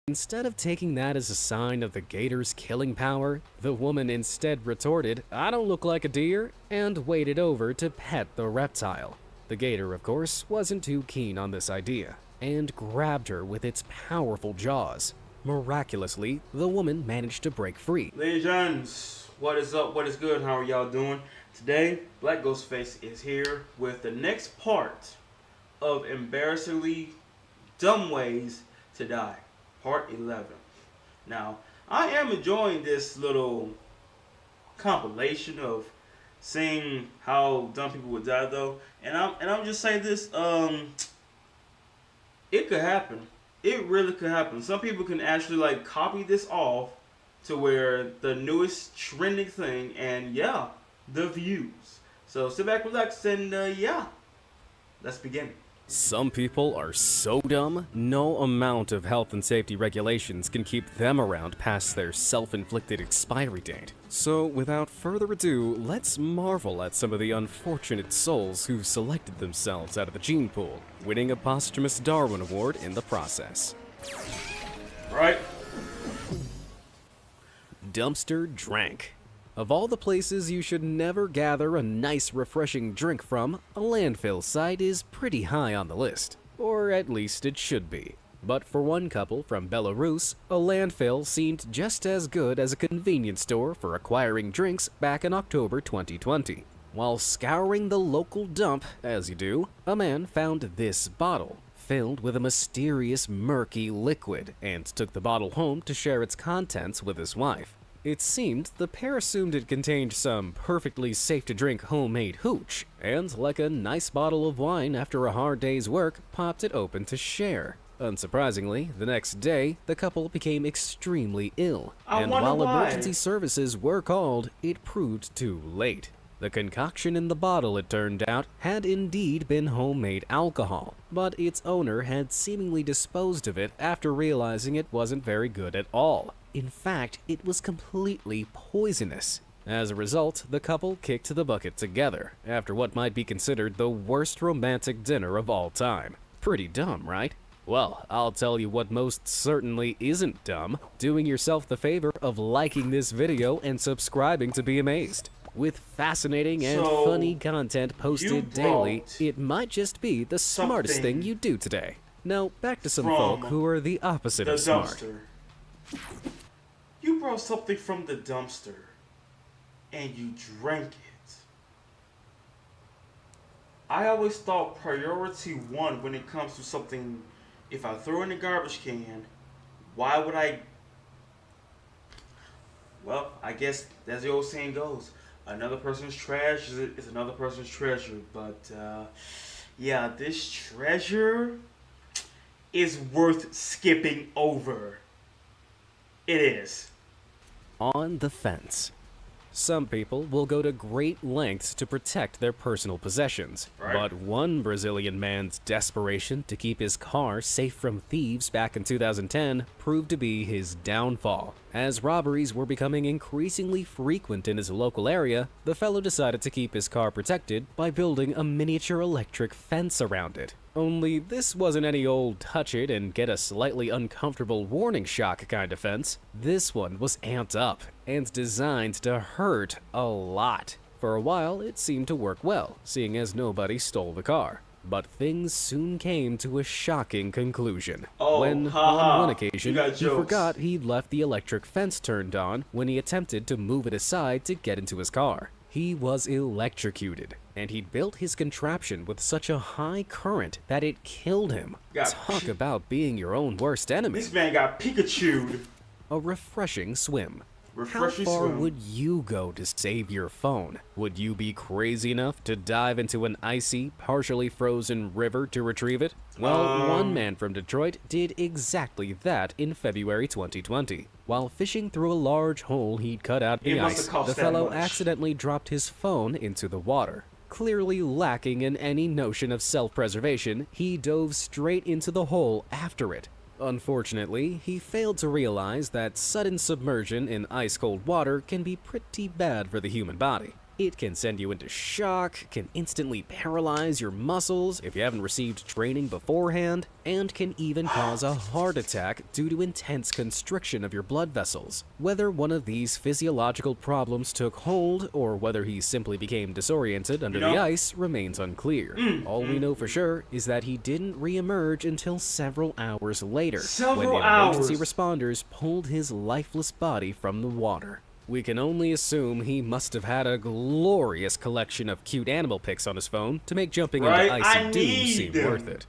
Instead of taking that as a sign of the gator's killing power, the woman instead retorted, "I don't look like a deer," and waded over to pet the reptile. The gator, of course, wasn't too keen on this idea, and grabbed her with its powerful jaws. Miraculously, the woman managed to break free. Legends, what is up? What is good? How are y'all doing? Today, BlackGhostFace is here with the next part of Embarrassingly Dumb Ways to Die, Part 11. Now, I am enjoying this little compilation of seeing how dumb people would die, though, and I'm just saying this. It could happen. It really could happen. Some people can actually like copy this off to where the newest trending thing, and yeah, the views. So sit back, relax, and yeah, let's begin. Some people are so dumb, no amount of health and safety regulations can keep them around past their self-inflicted expiry date. So without further ado, let's marvel at some of the unfortunate souls who've selected themselves out of the gene pool, winning a posthumous Darwin Award in the process. Right? Dumpster Drank. Of all the places you should never gather a nice refreshing drink from, a landfill site is pretty high on the list. Or at least it should be. But for one couple from Belarus, a landfill seemed just as good as a convenience store for acquiring drinks back in October 2020. While scouring the local dump, as you do, a man found this bottle, filled with a mysterious murky liquid, and took the bottle home to share its contents with his wife. It seemed the pair assumed it contained some perfectly safe-to-drink homemade hooch, and like a nice bottle of wine after a hard day's work, popped it open to share. Unsurprisingly, the next day, the couple became extremely ill, and while emergency services were called, it proved too late. The concoction in the bottle, it turned out, had indeed been homemade alcohol, but its owner had seemingly disposed of it after realizing it wasn't very good at all. In fact, it was completely poisonous. As a result, the couple kicked the bucket together, after what might be considered the worst romantic dinner of all time. Pretty dumb, right? Well, I'll tell you what most certainly isn't dumb, doing yourself the favor of liking this video and subscribing to be amazed. With fascinating and funny content posted daily, it might just be the smartest thing you do today. Now, back to some folk who are the opposite of smart. You brought something from the dumpster, and you drank it. I always thought priority one when it comes to something, if I throw in the garbage can, why would I? Well, I guess as the old saying goes, another person's trash is another person's treasure. But yeah, this treasure is worth skipping over. It is. On the fence. Some people will go to great lengths to protect their personal possessions, but one Brazilian man's desperation to keep his car safe from thieves back in 2010 proved to be his downfall. As robberies were becoming increasingly frequent in his local area, the fellow decided to keep his car protected by building a miniature electric fence around it. Only this wasn't any old touch it and get a slightly uncomfortable warning shock kind of fence. This one was amped up and designed to hurt a lot. For a while, it seemed to work well, seeing as nobody stole the car. But things soon came to a shocking conclusion. When, on one occasion, he forgot he'd left the electric fence turned on when he attempted to move it aside to get into his car. He was electrocuted, and he'd built his contraption with such a high current that it killed him. Talk about being your own worst enemy. This man got Pikachu'd. A refreshing swim. How far would you go to save your phone? Would you be crazy enough to dive into an icy, partially frozen river to retrieve it? Well, one man from Detroit did exactly that in February 2020. While fishing through a large hole he'd cut out in the ice, the fellow accidentally dropped his phone into the water. Clearly lacking in any notion of self-preservation, he dove straight into the hole after it. Unfortunately, he failed to realize that sudden submersion in ice-cold water can be pretty bad for the human body. It can send you into shock, can instantly paralyze your muscles if you haven't received training beforehand, and can even cause a heart attack due to intense constriction of your blood vessels. Whether one of these physiological problems took hold or whether he simply became disoriented under the ice remains unclear. All we know for sure is that he didn't re-emerge until several hours later, when the emergency responders pulled his lifeless body from the water. We can only assume he must have had a glorious collection of cute animal pics on his phone to make jumping into icy doom seem worth it.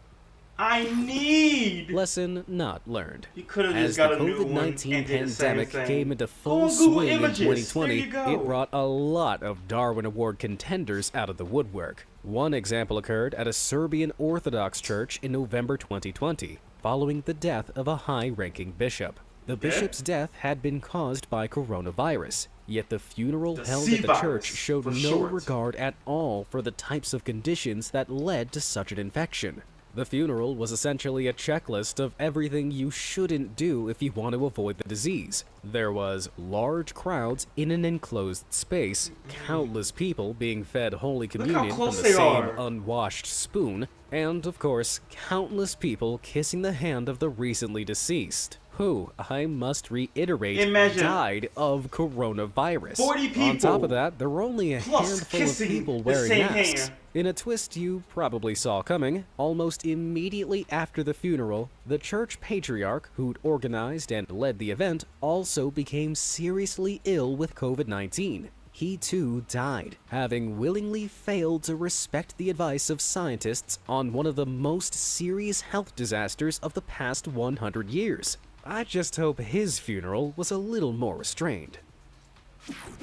Lesson not learned. As the COVID-19 pandemic came into full swing in 2020, it brought a lot of Darwin Award contenders out of the woodwork. One example occurred at a Serbian Orthodox church in November 2020, following the death of a high-ranking bishop. The bishop's death had been caused by coronavirus, yet the funeral held at the church showed no regard at all for the types of conditions that led to such an infection. The funeral was essentially a checklist of everything you shouldn't do if you want to avoid the disease. There was large crowds in an enclosed space, countless people being fed Holy Communion from the same unwashed spoon, and, of course, countless people kissing the hand of the recently deceased, who, I must reiterate, died of coronavirus. 40 people! On top of that, there were only a handful of people wearing masks. In a twist you probably saw coming, almost immediately after the funeral, the church patriarch who'd organized and led the event also became seriously ill with COVID-19. He too died, having willingly failed to respect the advice of scientists on one of the most serious health disasters of the past 100 years. I just hope his funeral was a little more restrained.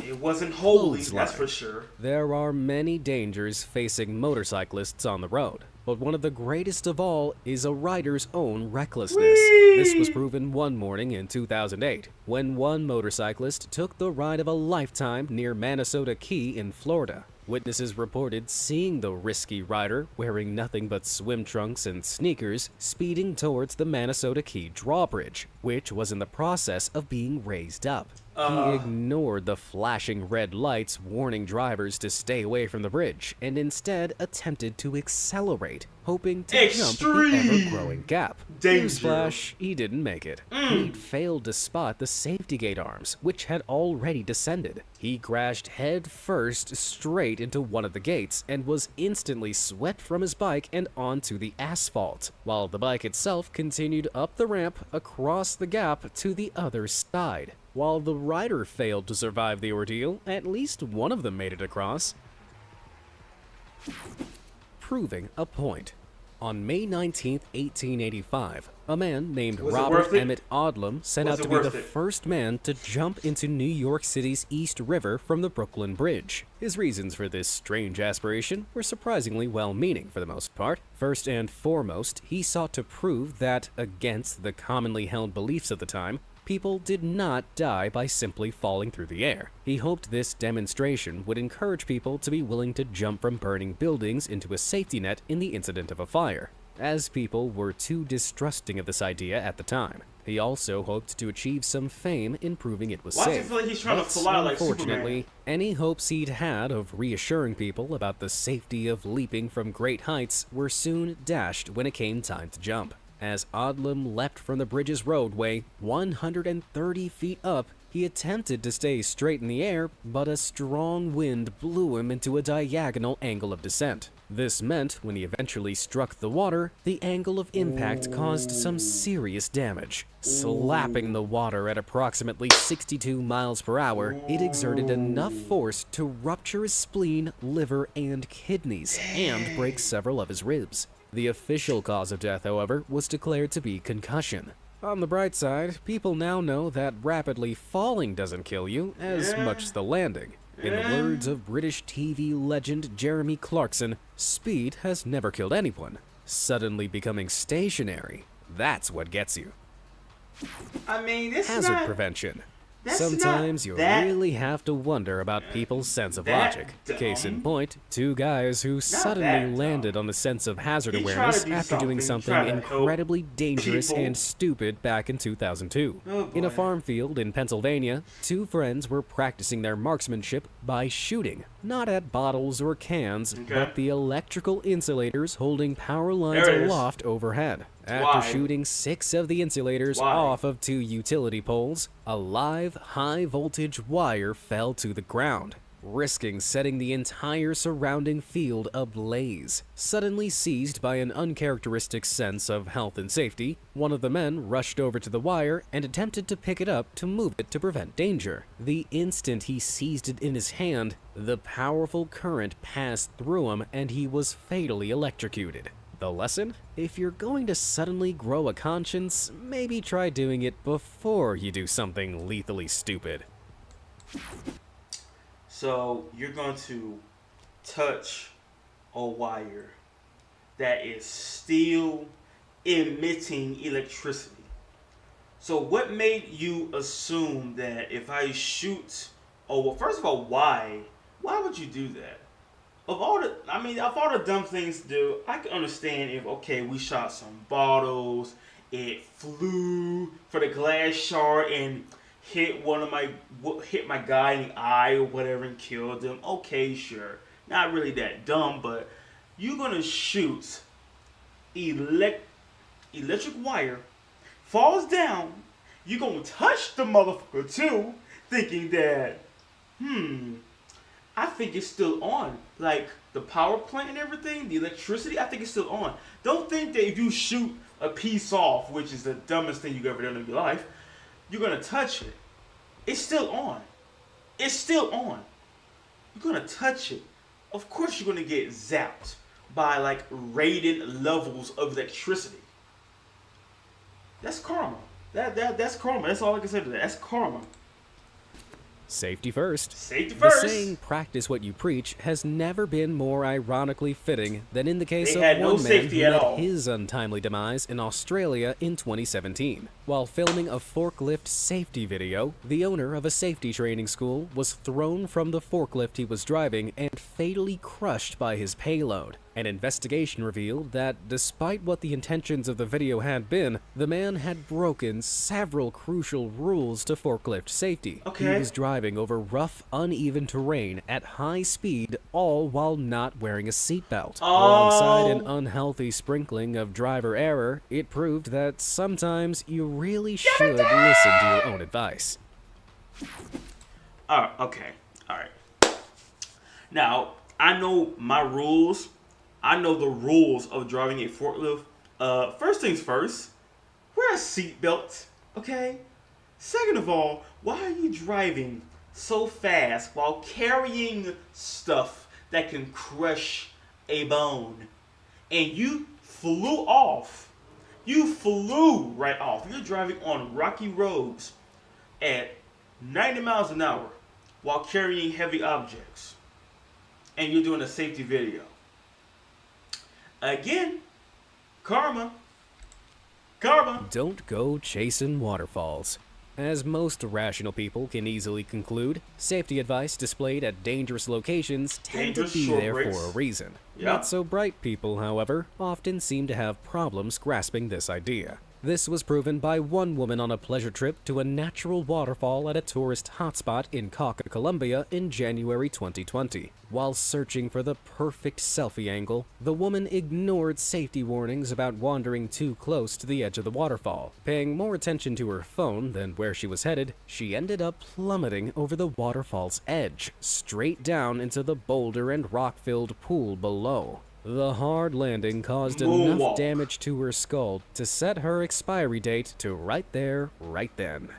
It wasn't holy, that's for sure. There are many dangers facing motorcyclists on the road, but one of the greatest of all is a rider's own recklessness. This was proven one morning in 2008, when one motorcyclist took the ride of a lifetime near Manasota Key in Florida. Witnesses reported seeing the risky rider, wearing nothing but swim trunks and sneakers, speeding towards the Manasota Key drawbridge, which was in the process of being raised up. He ignored the flashing red lights warning drivers to stay away from the bridge, and instead attempted to accelerate, hoping to jump the ever-growing gap. Newsflash, he didn't make it. He'd failed to spot the safety gate arms, which had already descended. He crashed head first straight into one of the gates, and was instantly swept from his bike and onto the asphalt, while the bike itself continued up the ramp across the gap to the other side. While the rider failed to survive the ordeal, at least one of them made it across. Proving a point. On May 19, 1885, a man named Robert Emmett Odlum set out to be the first man to jump into New York City's East River from the Brooklyn Bridge. His reasons for this strange aspiration were surprisingly well-meaning for the most part. First and foremost, he sought to prove that, against the commonly held beliefs of the time, people did not die by simply falling through the air. He hoped this demonstration would encourage people to be willing to jump from burning buildings into a safety net in the incident of a fire, as people were too distrusting of this idea at the time. He also hoped to achieve some fame in proving it was safe. Why does he feel like he's trying to fly like Superman? Unfortunately, any hopes he'd had of reassuring people about the safety of leaping from great heights were soon dashed when it came time to jump. As Odlum leapt from the bridge's roadway 130 feet up, he attempted to stay straight in the air, but a strong wind blew him into a diagonal angle of descent. This meant, when he eventually struck the water, the angle of impact caused some serious damage. Slapping the water at approximately 62 miles per hour, it exerted enough force to rupture his spleen, liver, and kidneys, and break several of his ribs. The official cause of death, however, was declared to be concussion. On the bright side, people now know that rapidly falling doesn't kill you as much as the landing. In the words of British TV legend Jeremy Clarkson, speed has never killed anyone. Suddenly becoming stationary, that's what gets you. I mean, this Hazard prevention. Sometimes you that really have to wonder about people's sense of that logic. dumb. Case in point, two guys who that suddenly landed dumb. on a sense of hazard He tried to awareness do after doing something, something tried to help incredibly dangerous people. and stupid back in 2002. Oh, In a boy. farm field in Pennsylvania, two friends were practicing their marksmanship by shooting, not at bottles or cans, Okay. but the electrical insulators holding power lines There it is. aloft overhead. After Why? shooting 6 of the insulators Why? off of 2 utility poles, a live high-voltage wire fell to the ground, risking setting the entire surrounding field ablaze. Suddenly seized by an uncharacteristic sense of health and safety, one of the men rushed over to the wire and attempted to pick it up to move it to prevent danger. The instant he seized it in his hand, the powerful current passed through him and he was fatally electrocuted. The lesson? If you're going to suddenly grow a conscience, maybe try doing it before you do something lethally stupid. So you're going to touch a wire that is still emitting electricity. So what made you assume that if I shoot, oh well, first of all, why would you do that? Of all the dumb things to do, I can understand if, okay, we shot some bottles, it flew for the glass shard and hit my guy in the eye or whatever and killed him. Okay, sure, not really that dumb, but you're gonna shoot electric wire, falls down, you're gonna touch the motherfucker too, thinking that, I think it's still on. Like, the power plant and everything, the electricity, I think it's still on. Don't think that if you shoot a piece off, which is the dumbest thing you've ever done in your life, you're going to touch it. It's still on. It's still on. You're going to touch it. Of course you're going to get zapped by, like, rated levels of electricity. That's karma. That's karma. That's all I can say to that. That's karma. Safety first. Safety The first. saying, practice what you preach, has never been more ironically fitting than in the case They of had no one man safety who at met all. his untimely demise in Australia in 2017. While filming a forklift safety video, the owner of a safety training school was thrown from the forklift he was driving and fatally crushed by his payload. An investigation revealed that, despite what the intentions of the video had been, the man had broken several crucial rules to forklift safety. Okay. He was driving over rough, uneven terrain at high speed, all while not wearing a seatbelt. Alongside an unhealthy sprinkling of driver error, it proved that sometimes you really should listen to your own advice. Okay. Alright. Now, I know my rules. I know the rules of driving a forklift. First things first, wear a seatbelt, okay? Second of all, why are you driving so fast while carrying stuff that can crush a bone? And you flew off. You flew right off. You're driving on rocky roads at 90 miles an hour while carrying heavy objects. And you're doing a safety video. Again, karma. Karma. Don't go chasing waterfalls. As most rational people can easily conclude, safety advice displayed at dangerous locations tend Dangerous to be short there breaks. for a reason. Yeah. Not so bright people, however, often seem to have problems grasping this idea. This was proven by one woman on a pleasure trip to a natural waterfall at a tourist hotspot in Cauca, Colombia in January 2020. While searching for the perfect selfie angle, the woman ignored safety warnings about wandering too close to the edge of the waterfall. Paying more attention to her phone than where she was headed, she ended up plummeting over the waterfall's edge, straight down into the boulder and rock-filled pool below. The hard landing caused enough Moonwalk. damage to her skull to set her expiry date to right there, right then.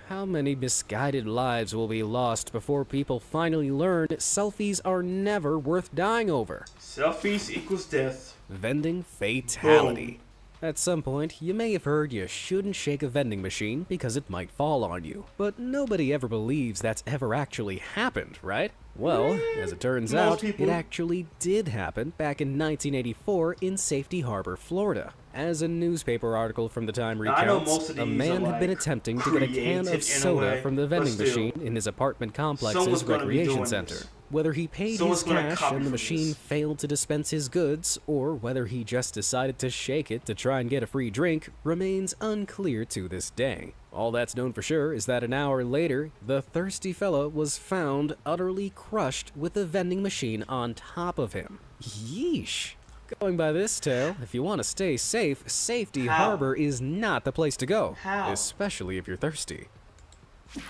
How many misguided lives will be lost before people finally learn selfies are never worth dying over? Selfies equals death. Vending fatality. At some point, you may have heard you shouldn't shake a vending machine because it might fall on you. But nobody ever believes that's ever actually happened, right? Well, as it turns Most out, people- it actually did happen back in 1984 in Safety Harbor, Florida. As a newspaper article from the time Now, I know recounts, most of a these man are, had been like, attempting to get a can creative of in a soda way, from the but vending still, machine in his apartment complex's someone's gonna be recreation doing center. this. Whether he paid Someone's his gonna cash copy and the from machine this. failed to dispense his goods, or whether he just decided to shake it to try and get a free drink, remains unclear to this day. All that's known for sure is that an hour later, the thirsty fella was found utterly crushed with the vending machine on top of him. Yeesh. Going by this tale, if you want to stay safe, Safety How? Harbor is not the place to go. How? Especially if you're thirsty.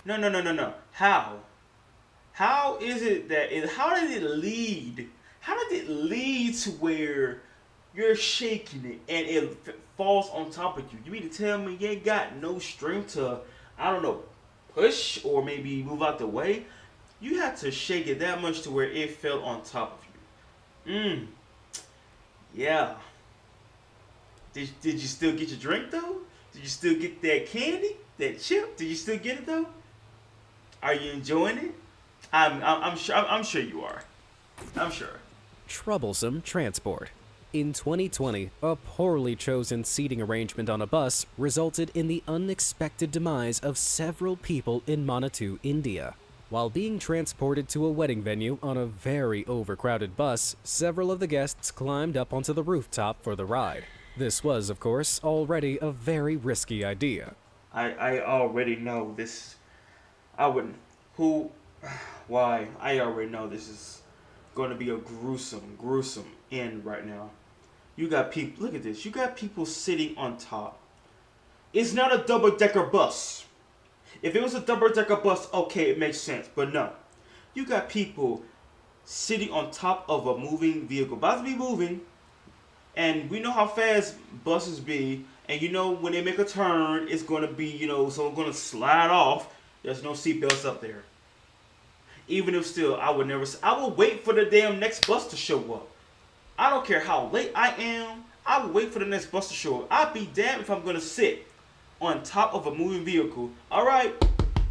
No. How? How is it that how did it lead? How did it lead to where you're shaking it and it falls on top of you? You mean to tell me you ain't got no strength to, I don't know, push or maybe move out the way? You had to shake it that much to where it fell on top of you. Yeah. Did you still get your drink though? Did you still get that candy? That chip? Did you still get it though? Are you enjoying it? I'm sure you are. I'm sure. Troublesome transport. In 2020, a poorly chosen seating arrangement on a bus resulted in the unexpected demise of several people in Manitou, India. While being transported to a wedding venue on a very overcrowded bus, several of the guests climbed up onto the rooftop for the ride. This was, of course, already a very risky idea. I already know this. Why? I already know this is going to be a gruesome end right now. You got people, look at this. You got people sitting on top. It's not a double-decker bus. If it was a double-decker bus, okay, it makes sense. But no. You got people sitting on top of a moving vehicle. About to be moving. And we know how fast buses be. And you know when they make a turn, it's going to be, someone going to slide off. There's no seatbelts up there. Even if still, I will wait for the damn next bus to show up. I don't care how late I am. I will wait for the next bus to show up. I'll be damned if I'm going to sit on top of a moving vehicle. All right,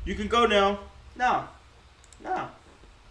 you can go now. Nah.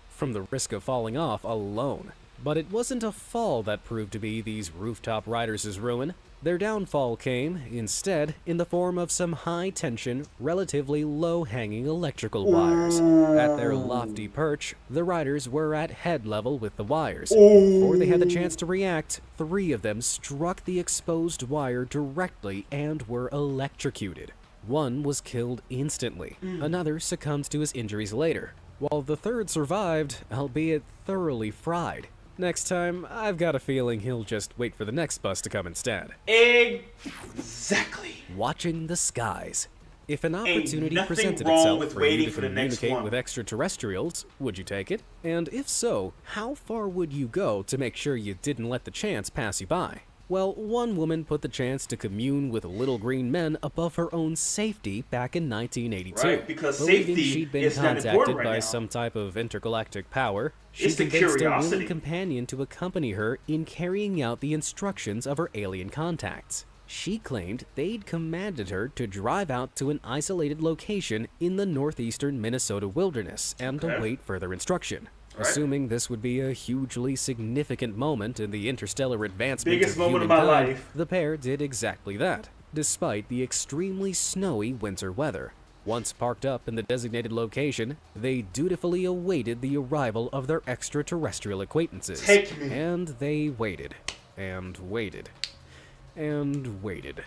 From the risk of falling off alone. But it wasn't a fall that proved to be these rooftop riders' ruin. Their downfall came, instead, in the form of some high-tension, relatively low-hanging electrical wires. At their lofty perch, the riders were at head level with the wires. Before they had the chance to react, 3 of them struck the exposed wire directly and were electrocuted. One was killed instantly. Another succumbed to his injuries later, while the third survived, albeit thoroughly fried. Next time, I've got a feeling he'll just wait for the next bus to come instead. Exactly. Watching the skies. If an opportunity nothing presented wrong itself with for you waiting to for the next communicate one. with extraterrestrials, would you take it? And if so, how far would you go to make sure you didn't let the chance pass you by? Well, one woman put the chance to commune with little green men above her own safety back in 1982. Right, because Believing safety she'd been is not contacted important right by now. some type of intergalactic power, she It's the convinced a curiosity. willing companion to accompany her in carrying out the instructions of her alien contacts. She claimed they'd commanded her to drive out to an isolated location in the northeastern Minnesota wilderness and await further instruction. Right. Assuming this would be a hugely significant moment in the interstellar advancement Biggest of moment of my humankind, life. the pair did exactly that, despite the extremely snowy winter weather. Once parked up in the designated location, they dutifully awaited the arrival of their extraterrestrial acquaintances. Take me. And they waited, and waited, and waited.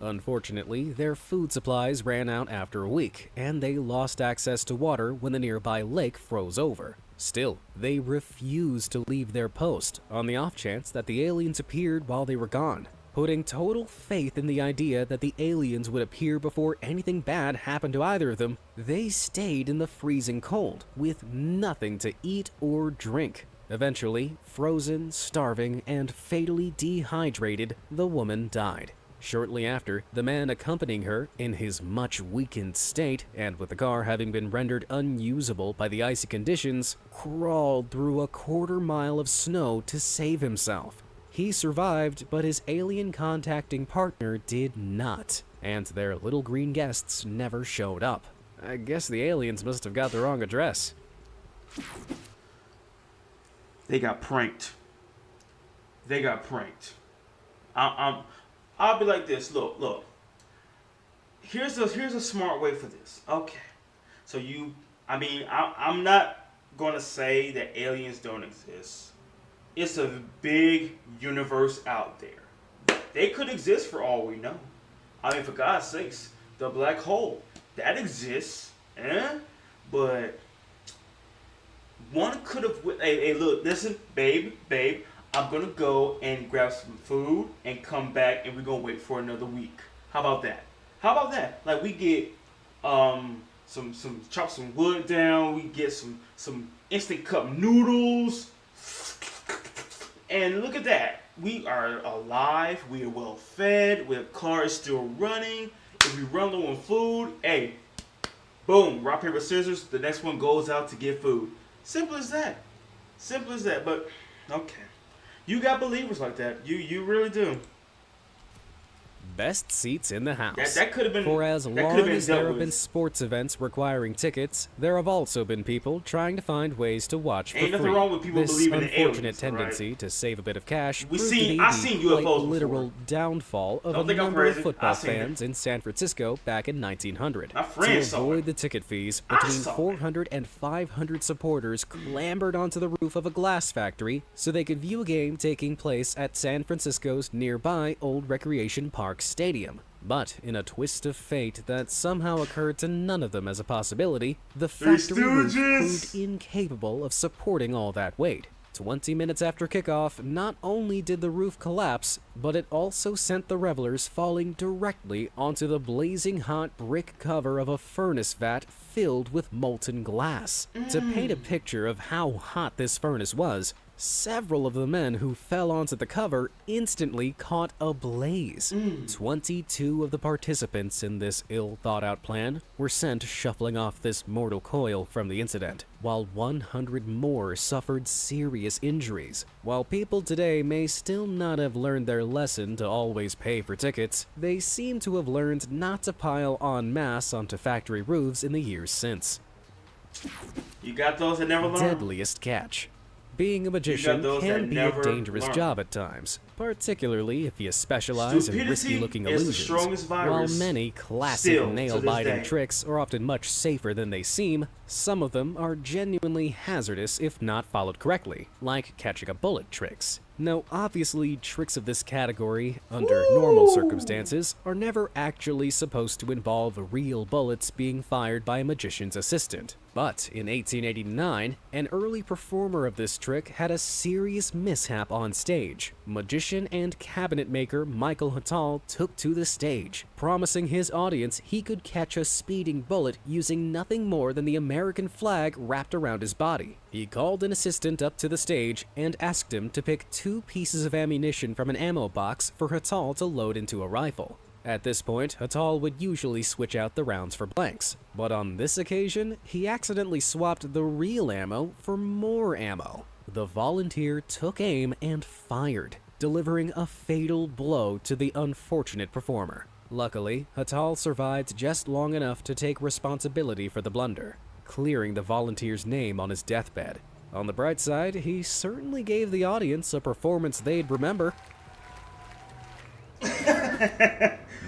Unfortunately, their food supplies ran out after a week, and they lost access to water when the nearby lake froze over. Still, they refused to leave their post on the off chance that the aliens appeared while they were gone. Putting total faith in the idea that the aliens would appear before anything bad happened to either of them, they stayed in the freezing cold with nothing to eat or drink. Eventually, frozen, starving, and fatally dehydrated, the woman died. Shortly after, the man accompanying her, in his much weakened state, and with the car having been rendered unusable by the icy conditions, crawled through a quarter-mile of snow to save himself. He survived, but his alien contacting partner did not, and their little green guests never showed up. I guess the aliens must have got the wrong address. They got pranked. I'll be like this. Look. Here's a smart way for this. Okay. So I'm not gonna say that aliens don't exist. It's a big universe out there. They could exist for all we know. I mean, for God's sakes, the black hole that exists, But one could have. Hey, look, listen, babe. I'm gonna go and grab some food and come back, and we're gonna wait for another week. How about that? Like we get some chop some wood down. We get some instant cup noodles, and look at that. We are alive. We are well fed. The car is still running. If we run low on food, hey, boom, rock paper scissors. The next one goes out to get food. Simple as that. But okay, you got believers like that. You really do. Best seats in the house. That could have been. For as long as there have been sports events requiring tickets, there have also been people trying to find ways to watch for free. Ain't nothing wrong with people this believing in aliens. unfortunate tendency to save a bit of cash I seen UFOs literal downfall of a number of football fans in San Francisco back in 1900. To avoid the ticket fees, between 400 and 500 supporters clambered onto the roof of a glass factory so they could view a game taking place at San Francisco's nearby Old Recreation Park Stadium. But in a twist of fate that somehow occurred to none of them as a possibility, the factory roof proved incapable of supporting all that weight. 20 minutes after kickoff, not only did the roof collapse, but it also sent the revelers falling directly onto the blazing hot brick cover of a furnace vat filled with molten glass. To paint a picture of how hot this furnace was, several of the men who fell onto the cover instantly caught a blaze. 22 of the participants in this ill-thought-out plan were sent shuffling off this mortal coil from the incident, while 100 more suffered serious injuries. While people today may still not have learned their lesson to always pay for tickets, they seem to have learned not to pile en masse onto factory roofs in the years since. You got those that never learn? Deadliest catch. Being a magician can be a dangerous job at times, particularly if you specialize in risky-looking illusions. While many classic nail-biting tricks are often much safer than they seem, some of them are genuinely hazardous if not followed correctly, like catching a bullet tricks. Now, obviously, tricks of this category, under normal circumstances, are never actually supposed to involve real bullets being fired by a magician's assistant. But in 1889, an early performer of this trick had a serious mishap on stage. Magician and cabinet maker Michael Hattal took to the stage, promising his audience he could catch a speeding bullet using nothing more than the American flag wrapped around his body. He called an assistant up to the stage and asked him to pick 2 pieces of ammunition from an ammo box for Hattal to load into a rifle. At this point, Hattal would usually switch out the rounds for blanks, but on this occasion, he accidentally swapped the real ammo for more ammo. The volunteer took aim and fired, delivering a fatal blow to the unfortunate performer. Luckily, Hattal survived just long enough to take responsibility for the blunder, clearing the volunteer's name on his deathbed. On the bright side, he certainly gave the audience a performance they'd remember.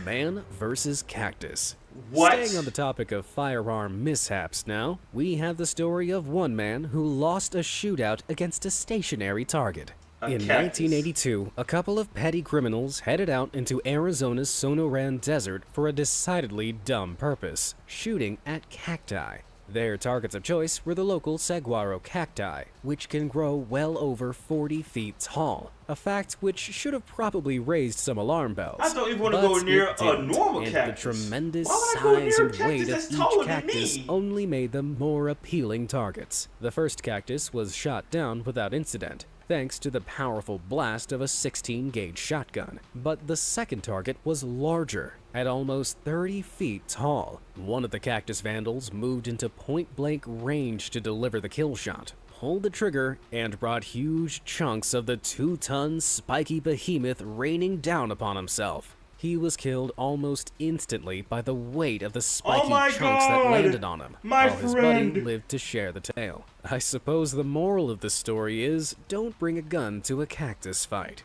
Man versus cactus. What? Staying on the topic of firearm mishaps now, we have the story of one man who lost a shootout against a stationary target. In 1982, a couple of petty criminals headed out into Arizona's Sonoran Desert for a decidedly dumb purpose, shooting at cacti. Their targets of choice were the local saguaro cacti, which can grow well over 40 feet tall, a fact which should have probably raised some alarm bells. I don't even want to go near a normal and cactus. The tremendous size and weight of each cactus only made them more appealing targets. The first cactus was shot down without incident, thanks to the powerful blast of a 16-gauge shotgun. But the second target was larger, at almost 30 feet tall. One of the cactus vandals moved into point-blank range to deliver the kill shot, pulled the trigger, and brought huge chunks of the 2-ton spiky behemoth raining down upon himself. He was killed almost instantly by the weight of the spiky chunks that landed on him, while his buddy lived to share the tale. I suppose the moral of the story is, don't bring a gun to a cactus fight.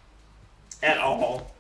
At all.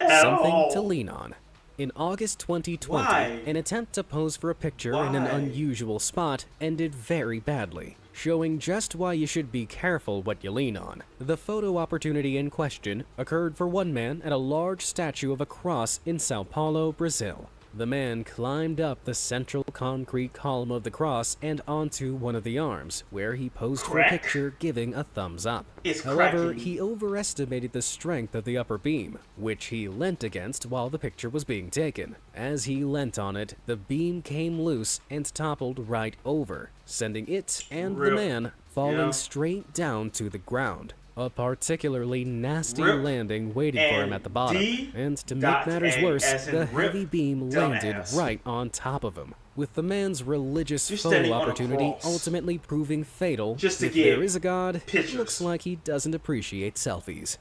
At something to all. lean on. In August 2020, Why? an attempt to pose for a picture in an Why? unusual spot ended very badly, showing just why you should be careful what you lean on. The photo opportunity in question occurred for one man at a large statue of a cross in Sao Paulo, Brazil. The man climbed up the central concrete column of the cross and onto one of the arms, where he posed for a Crack? picture giving a thumbs up. It's However, cracking. he overestimated the strength of the upper beam, which he leant against while the picture was being taken. As he leant on it, the beam came loose and toppled right over, sending it and the Rip. man falling Yeah. straight down to the ground. A particularly nasty Rip. landing waited for him at the bottom, D. and to make dot matters A, worse, as in the rip, heavy beam landed dumbass. right on top of him, with the man's religious You're photo standing on a opportunity cross. ultimately proving fatal. Just to if get there is a god, pictures. it looks like he doesn't appreciate selfies.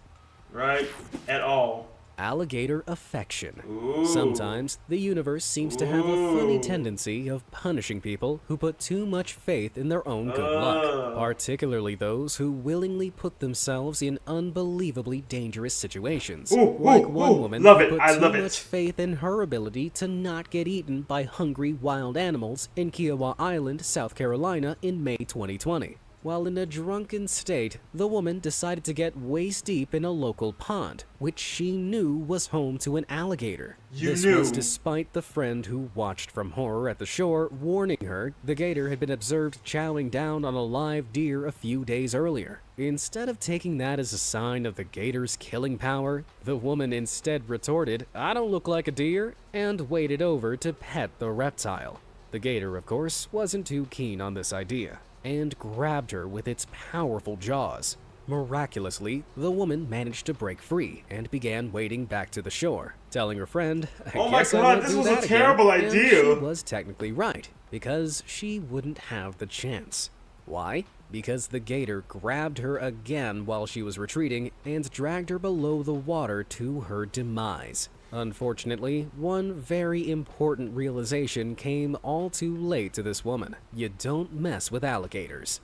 Right? At all. Alligator affection. Ooh. Sometimes the universe seems to have a funny Ooh. tendency of punishing people who put too much faith in their own good luck, particularly those who willingly put themselves in unbelievably dangerous situations. Ooh, like ooh, one ooh. woman Love who it. put I too love it. much faith in her ability to not get eaten by hungry wild animals in Kiowa Island, South Carolina in May 2020. While in a drunken state, the woman decided to get waist deep in a local pond, which she knew was home to an alligator. This was despite the friend who watched from horror at the shore warning her the gator had been observed chowing down on a live deer a few days earlier. Instead of taking that as a sign of the gator's killing power, the woman instead retorted, "I don't look like a deer," and waded over to pet the reptile. The gator, of course, wasn't too keen on this idea, and grabbed her with its powerful jaws. Miraculously, the woman managed to break free and began wading back to the shore, telling her friend, "I Oh my guess I God, won't this do was a that again." terrible And idea. she was technically right, because she wouldn't have the chance. Why? Because the gator grabbed her again while she was retreating and dragged her below the water to her demise. Unfortunately, one very important realization came all too late to this woman. You don't mess with alligators.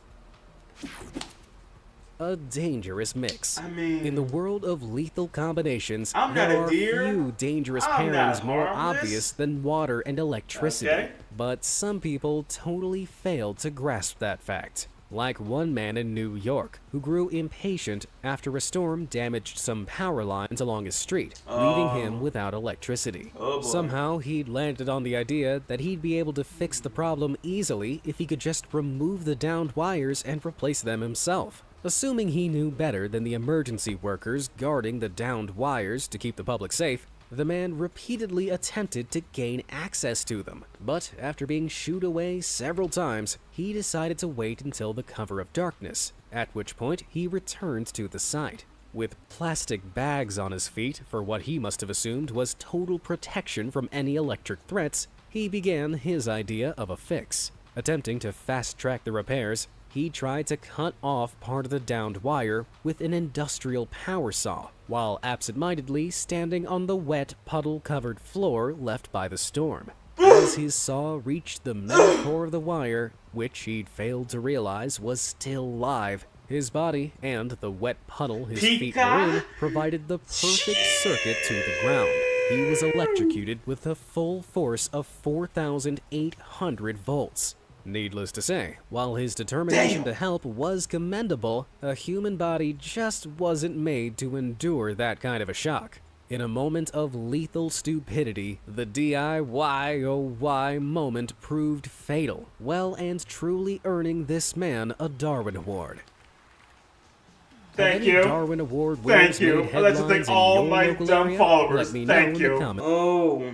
A dangerous mix. I mean, In the world of lethal combinations, I'm there not a are deer. few dangerous I'm pairings not more harmless. obvious than water and electricity. Okay. But some people totally fail to grasp that fact. Like one man in New York who grew impatient after a storm damaged some power lines along his street, leaving him without electricity. Oh, boy. Somehow he'd landed on the idea that he'd be able to fix the problem easily if he could just remove the downed wires and replace them himself. Assuming he knew better than the emergency workers guarding the downed wires to keep the public safe, the man repeatedly attempted to gain access to them, but after being shooed away several times, he decided to wait until the cover of darkness, at which point he returned to the site. With plastic bags on his feet for what he must have assumed was total protection from any electric threats, he began his idea of a fix. Attempting to fast-track the repairs, he tried to cut off part of the downed wire with an industrial power saw, while absent-mindedly standing on the wet, puddle-covered floor left by the storm. As his saw reached the metal core of the wire, which he'd failed to realize was still live, his body and the wet puddle his feet were in provided the perfect circuit to the ground. He was electrocuted with a full force of 4,800 volts. Needless to say, while his determination to help was commendable, a human body just wasn't made to endure that kind of a shock. In a moment of lethal stupidity, the DIY moment proved fatal, well and truly earning this man a Darwin Award. Have Thank any you. Darwin Award Thank winners you. made I'd like to thank headlines in all your my local dumb area? followers. Let me know Thank in you. the comments. Oh,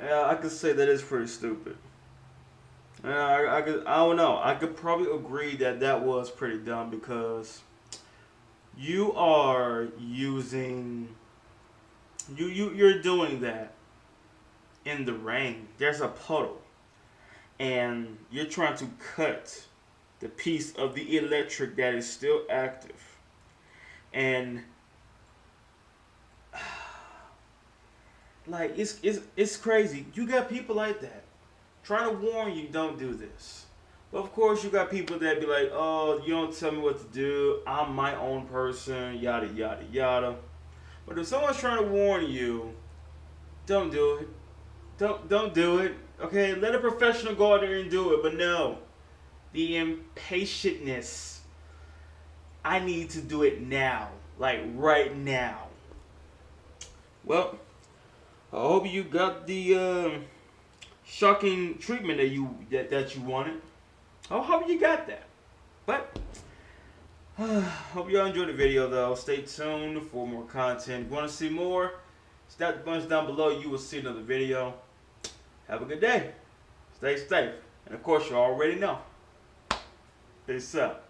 yeah, I could say that is pretty stupid. I don't know. I could probably agree that that was pretty dumb because you are using you're doing that in the rain. There's a puddle, and you're trying to cut the piece of the electric that is still active, and like it's crazy. You got people like that trying to warn you, don't do this. But of course, you got people that be like, oh, you don't tell me what to do. I'm my own person, yada, yada, yada. But if someone's trying to warn you Don't do it. Don't do it. Okay, let a professional go out there and do it. But no, the impatientness. I need to do it now, like right now. Well, I hope you got the shocking treatment that you wanted. I hope you got that. But hope y'all enjoyed the video though. Stay tuned for more content. If you want to see more, stop the buttons down below. You will see another video. Have a good day. Stay safe. And of course, you already know. Peace out.